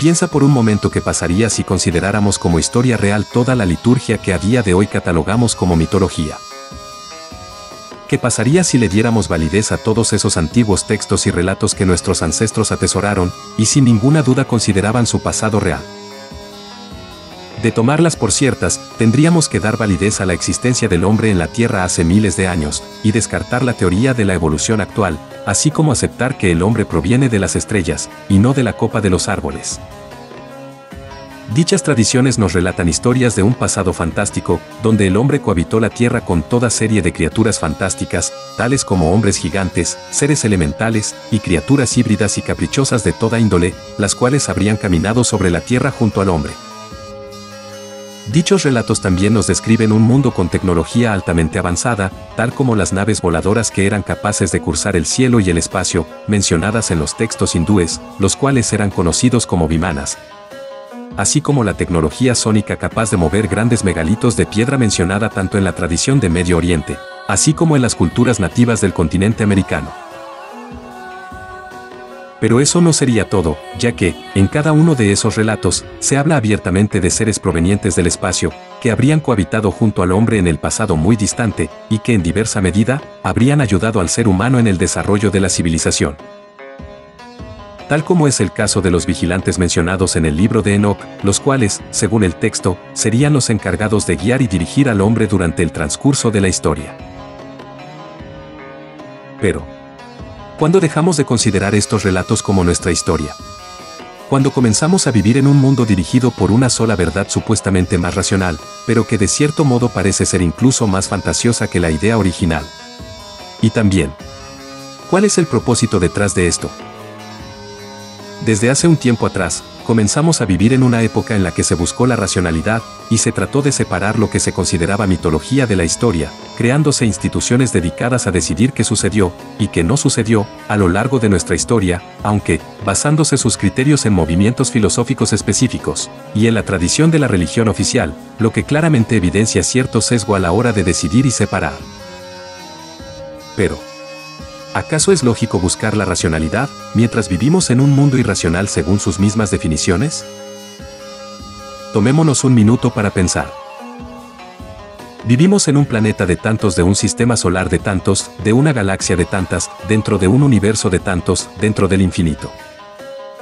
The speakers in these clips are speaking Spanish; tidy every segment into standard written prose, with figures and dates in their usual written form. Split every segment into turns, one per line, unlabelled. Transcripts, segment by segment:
Piensa por un momento qué pasaría si consideráramos como historia real toda la liturgia que a día de hoy catalogamos como mitología. ¿Qué pasaría si le diéramos validez a todos esos antiguos textos y relatos que nuestros ancestros atesoraron, y sin ninguna duda consideraban su pasado real? De tomarlas por ciertas, tendríamos que dar validez a la existencia del hombre en la Tierra hace miles de años, y descartar la teoría de la evolución actual, así como aceptar que el hombre proviene de las estrellas, y no de la copa de los árboles. Dichas tradiciones nos relatan historias de un pasado fantástico, donde el hombre cohabitó la Tierra con toda serie de criaturas fantásticas, tales como hombres gigantes, seres elementales, y criaturas híbridas y caprichosas de toda índole, las cuales habrían caminado sobre la Tierra junto al hombre. Dichos relatos también nos describen un mundo con tecnología altamente avanzada, tal como las naves voladoras que eran capaces de cruzar el cielo y el espacio, mencionadas en los textos hindúes, los cuales eran conocidos como vimanas, así como la tecnología sónica capaz de mover grandes megalitos de piedra mencionada tanto en la tradición de Medio Oriente, así como en las culturas nativas del continente americano. Pero eso no sería todo, ya que, en cada uno de esos relatos, se habla abiertamente de seres provenientes del espacio, que habrían cohabitado junto al hombre en el pasado muy distante, y que en diversa medida, habrían ayudado al ser humano en el desarrollo de la civilización. Tal como es el caso de los vigilantes mencionados en el libro de Enoc, los cuales, según el texto, serían los encargados de guiar y dirigir al hombre durante el transcurso de la historia. Pero, ¿cuándo dejamos de considerar estos relatos como nuestra historia? Cuando comenzamos a vivir en un mundo dirigido por una sola verdad supuestamente más racional, pero que de cierto modo parece ser incluso más fantasiosa que la idea original. Y también, ¿cuál es el propósito detrás de esto? Desde hace un tiempo atrás, comenzamos a vivir en una época en la que se buscó la racionalidad, y se trató de separar lo que se consideraba mitología de la historia, creándose instituciones dedicadas a decidir qué sucedió, y qué no sucedió, a lo largo de nuestra historia, aunque, basándose sus criterios en movimientos filosóficos específicos, y en la tradición de la religión oficial, lo que claramente evidencia cierto sesgo a la hora de decidir y separar. Pero, ¿acaso es lógico buscar la racionalidad, mientras vivimos en un mundo irracional según sus mismas definiciones? Tomémonos un minuto para pensar. Vivimos en un planeta de tantos, de un sistema solar de tantos, de una galaxia de tantas, dentro de un universo de tantos, dentro del infinito.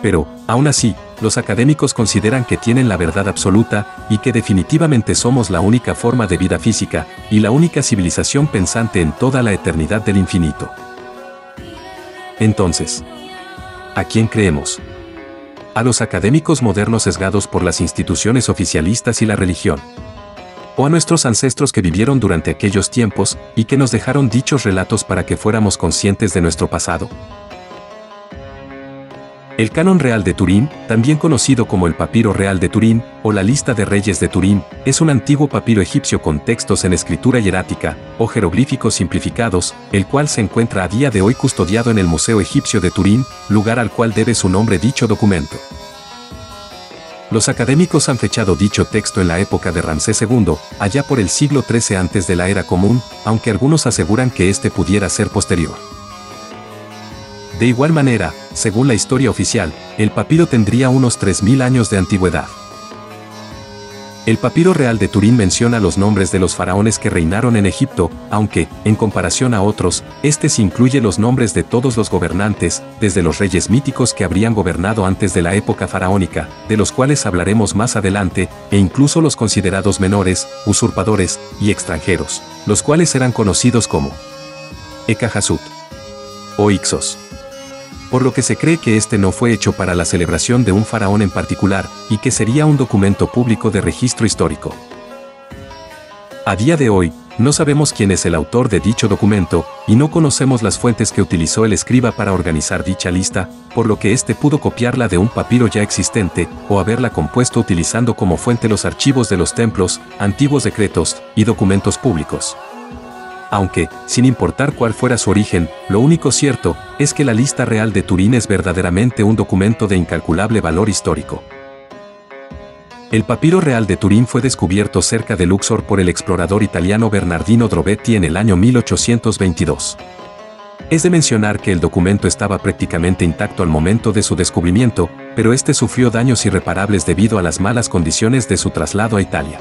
Pero, aún así, los académicos consideran que tienen la verdad absoluta, y que definitivamente somos la única forma de vida física, y la única civilización pensante en toda la eternidad del infinito. Entonces, ¿a quién creemos? ¿A los académicos modernos sesgados por las instituciones oficialistas y la religión? ¿O a nuestros ancestros que vivieron durante aquellos tiempos, y que nos dejaron dichos relatos para que fuéramos conscientes de nuestro pasado? El Canon Real de Turín, también conocido como el Papiro Real de Turín, o la Lista de Reyes de Turín, es un antiguo papiro egipcio con textos en escritura hierática, o jeroglíficos simplificados, el cual se encuentra a día de hoy custodiado en el Museo Egipcio de Turín, lugar al cual debe su nombre dicho documento. Los académicos han fechado dicho texto en la época de Ramsés II, allá por el siglo XIII antes de la Era Común, aunque algunos aseguran que este pudiera ser posterior. De igual manera, según la historia oficial, el papiro tendría unos 3000 años de antigüedad. El Papiro Real de Turín menciona los nombres de los faraones que reinaron en Egipto, aunque, en comparación a otros, este sí incluye los nombres de todos los gobernantes, desde los reyes míticos que habrían gobernado antes de la época faraónica, de los cuales hablaremos más adelante, e incluso los considerados menores, usurpadores y extranjeros, los cuales eran conocidos como Ekahasut o Ixos. Por lo que se cree que este no fue hecho para la celebración de un faraón en particular, y que sería un documento público de registro histórico. A día de hoy, no sabemos quién es el autor de dicho documento, y no conocemos las fuentes que utilizó el escriba para organizar dicha lista, por lo que éste pudo copiarla de un papiro ya existente, o haberla compuesto utilizando como fuente los archivos de los templos, antiguos decretos y documentos públicos. Aunque, sin importar cuál fuera su origen, lo único cierto es que la Lista Real de Turín es verdaderamente un documento de incalculable valor histórico. El Papiro Real de Turín fue descubierto cerca de Luxor por el explorador italiano Bernardino Drobetti en el año 1822. Es de mencionar que el documento estaba prácticamente intacto al momento de su descubrimiento, pero este sufrió daños irreparables debido a las malas condiciones de su traslado a Italia.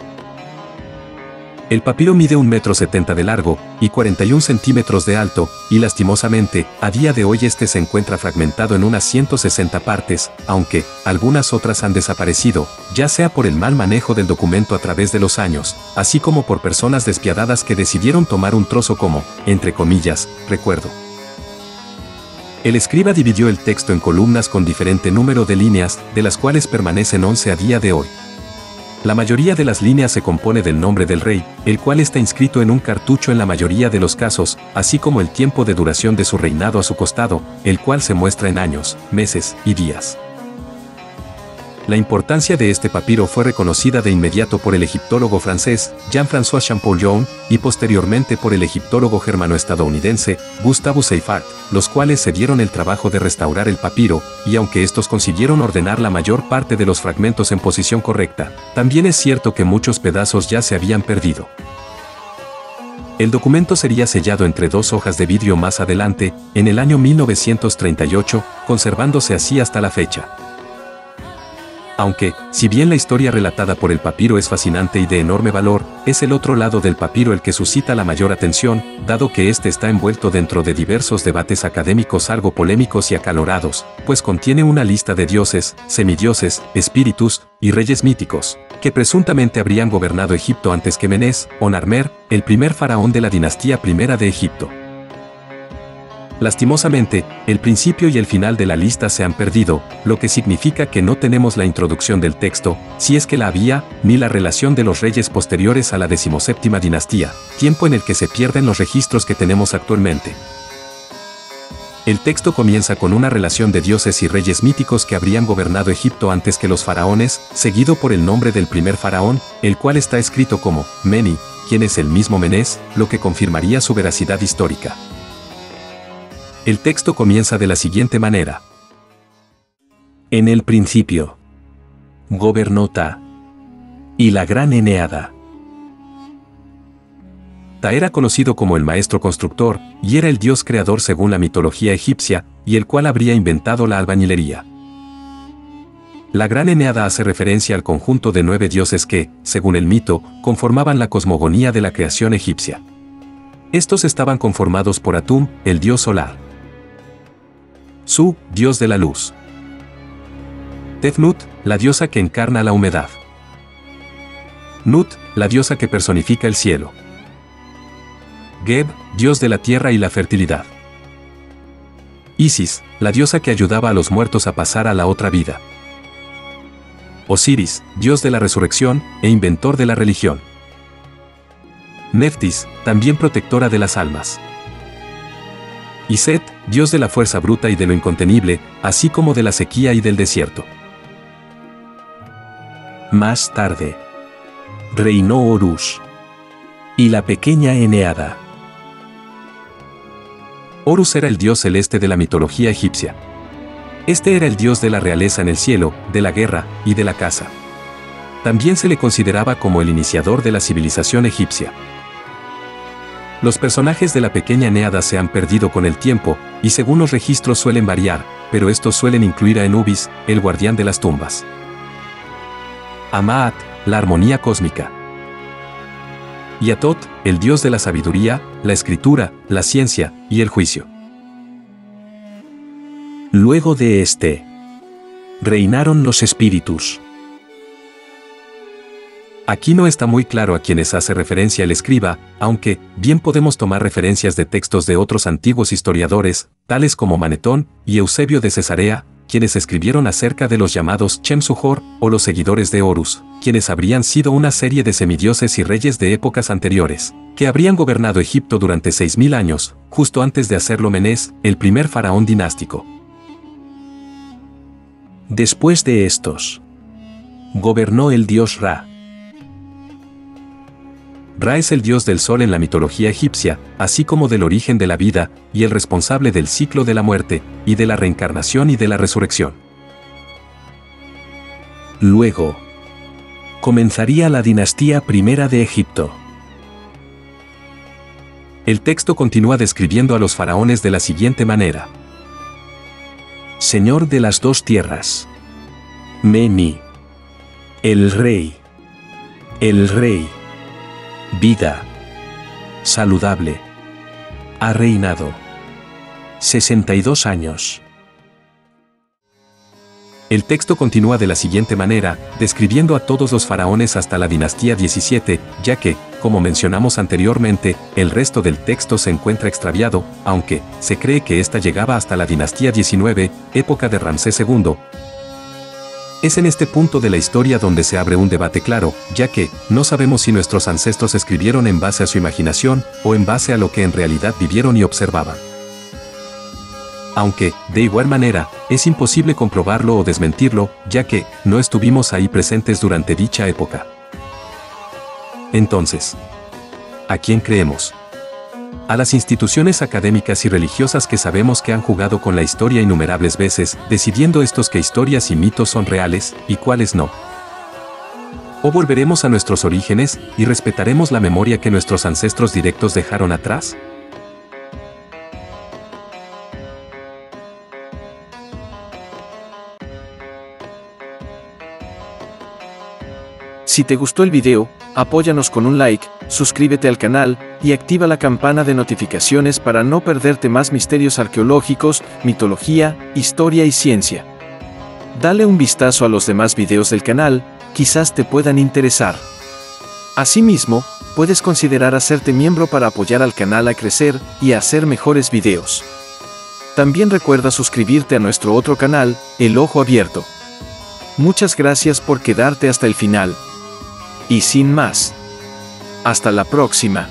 El papiro mide 1,70 m de largo y 41 centímetros de alto, y lastimosamente, a día de hoy este se encuentra fragmentado en unas 160 partes, aunque algunas otras han desaparecido, ya sea por el mal manejo del documento a través de los años, así como por personas despiadadas que decidieron tomar un trozo como, entre comillas, recuerdo. El escriba dividió el texto en columnas con diferente número de líneas, de las cuales permanecen 11 a día de hoy. La mayoría de las líneas se compone del nombre del rey, el cual está inscrito en un cartucho en la mayoría de los casos, así como el tiempo de duración de su reinado a su costado, el cual se muestra en años, meses y días. La importancia de este papiro fue reconocida de inmediato por el egiptólogo francés Jean-François Champollion y posteriormente por el egiptólogo germano-estadounidense Gustave Seyffart, los cuales se dieron el trabajo de restaurar el papiro, y aunque estos consiguieron ordenar la mayor parte de los fragmentos en posición correcta, también es cierto que muchos pedazos ya se habían perdido. El documento sería sellado entre 2 hojas de vidrio más adelante, en el año 1938, conservándose así hasta la fecha. Aunque, si bien la historia relatada por el papiro es fascinante y de enorme valor, es el otro lado del papiro el que suscita la mayor atención, dado que este está envuelto dentro de diversos debates académicos algo polémicos y acalorados, pues contiene una lista de dioses, semidioses, espíritus y reyes míticos, que presuntamente habrían gobernado Egipto antes que Menés o Narmer, el primer faraón de la dinastía primera de Egipto. Lastimosamente, el principio y el final de la lista se han perdido, lo que significa que no tenemos la introducción del texto, si es que la había, ni la relación de los reyes posteriores a la 17ª dinastía, tiempo en el que se pierden los registros que tenemos actualmente. El texto comienza con una relación de dioses y reyes míticos que habrían gobernado Egipto antes que los faraones, seguido por el nombre del primer faraón, el cual está escrito como Meni, quien es el mismo Menés, lo que confirmaría su veracidad histórica. El texto comienza de la siguiente manera. En el principio gobernó Ta y la gran Eneada. Ta era conocido como el maestro constructor, y era el dios creador según la mitología egipcia, y el cual habría inventado la albañilería. La gran Eneada hace referencia al conjunto de 9 dioses que, según el mito, conformaban la cosmogonía de la creación egipcia. Estos estaban conformados por Atum, el dios solar; Su, dios de la luz; Tefnut, la diosa que encarna la humedad; Nut, la diosa que personifica el cielo; Geb, dios de la tierra y la fertilidad; Isis, la diosa que ayudaba a los muertos a pasar a la otra vida; Osiris, dios de la resurrección e inventor de la religión; Neftis, también protectora de las almas; y Set, dios de la fuerza bruta y de lo incontenible, así como de la sequía y del desierto. Más tarde reinó Horus y la pequeña Eneada. Horus era el dios celeste de la mitología egipcia. Este era el dios de la realeza en el cielo, de la guerra y de la caza. También se le consideraba como el iniciador de la civilización egipcia. Los personajes de la pequeña Eneada se han perdido con el tiempo, y según los registros suelen variar, pero estos suelen incluir a Anubis, el guardián de las tumbas; a Maat, la armonía cósmica; y a Tot, el dios de la sabiduría, la escritura, la ciencia y el juicio. Luego de este, reinaron los espíritus. Aquí no está muy claro a quiénes hace referencia el escriba, aunque bien podemos tomar referencias de textos de otros antiguos historiadores, tales como Manetón y Eusebio de Cesarea, quienes escribieron acerca de los llamados Chemsuhor, o los seguidores de Horus, quienes habrían sido una serie de semidioses y reyes de épocas anteriores, que habrían gobernado Egipto durante 6000 años, justo antes de hacerlo Menés, el primer faraón dinástico. Después de estos, gobernó el dios Ra. Ra es el dios del sol en la mitología egipcia, así como del origen de la vida, y el responsable del ciclo de la muerte, y de la reencarnación y de la resurrección. Luego, comenzaría la dinastía primera de Egipto. El texto continúa describiendo a los faraones de la siguiente manera. Señor de las dos tierras. Meni. El rey. El rey. Vida. Saludable. Ha reinado 62 años. El texto continúa de la siguiente manera, describiendo a todos los faraones hasta la dinastía 17, ya que, como mencionamos anteriormente, el resto del texto se encuentra extraviado, aunque se cree que ésta llegaba hasta la dinastía 19, época de Ramsés II. Es en este punto de la historia donde se abre un debate claro, ya que no sabemos si nuestros ancestros escribieron en base a su imaginación o en base a lo que en realidad vivieron y observaban. Aunque, de igual manera, es imposible comprobarlo o desmentirlo, ya que no estuvimos ahí presentes durante dicha época. Entonces, ¿a quién creemos? A las instituciones académicas y religiosas que sabemos que han jugado con la historia innumerables veces, decidiendo estos qué historias y mitos son reales y cuáles no. ¿O volveremos a nuestros orígenes y respetaremos la memoria que nuestros ancestros directos dejaron atrás?
Si te gustó el video, apóyanos con un like, suscríbete al canal y activa la campana de notificaciones para no perderte más misterios arqueológicos, mitología, historia y ciencia. Dale un vistazo a los demás videos del canal, quizás te puedan interesar. Asimismo, puedes considerar hacerte miembro para apoyar al canal a crecer y a hacer mejores videos. También recuerda suscribirte a nuestro otro canal, El Ojo Abierto. Muchas gracias por quedarte hasta el final. Y sin más. Hasta la próxima.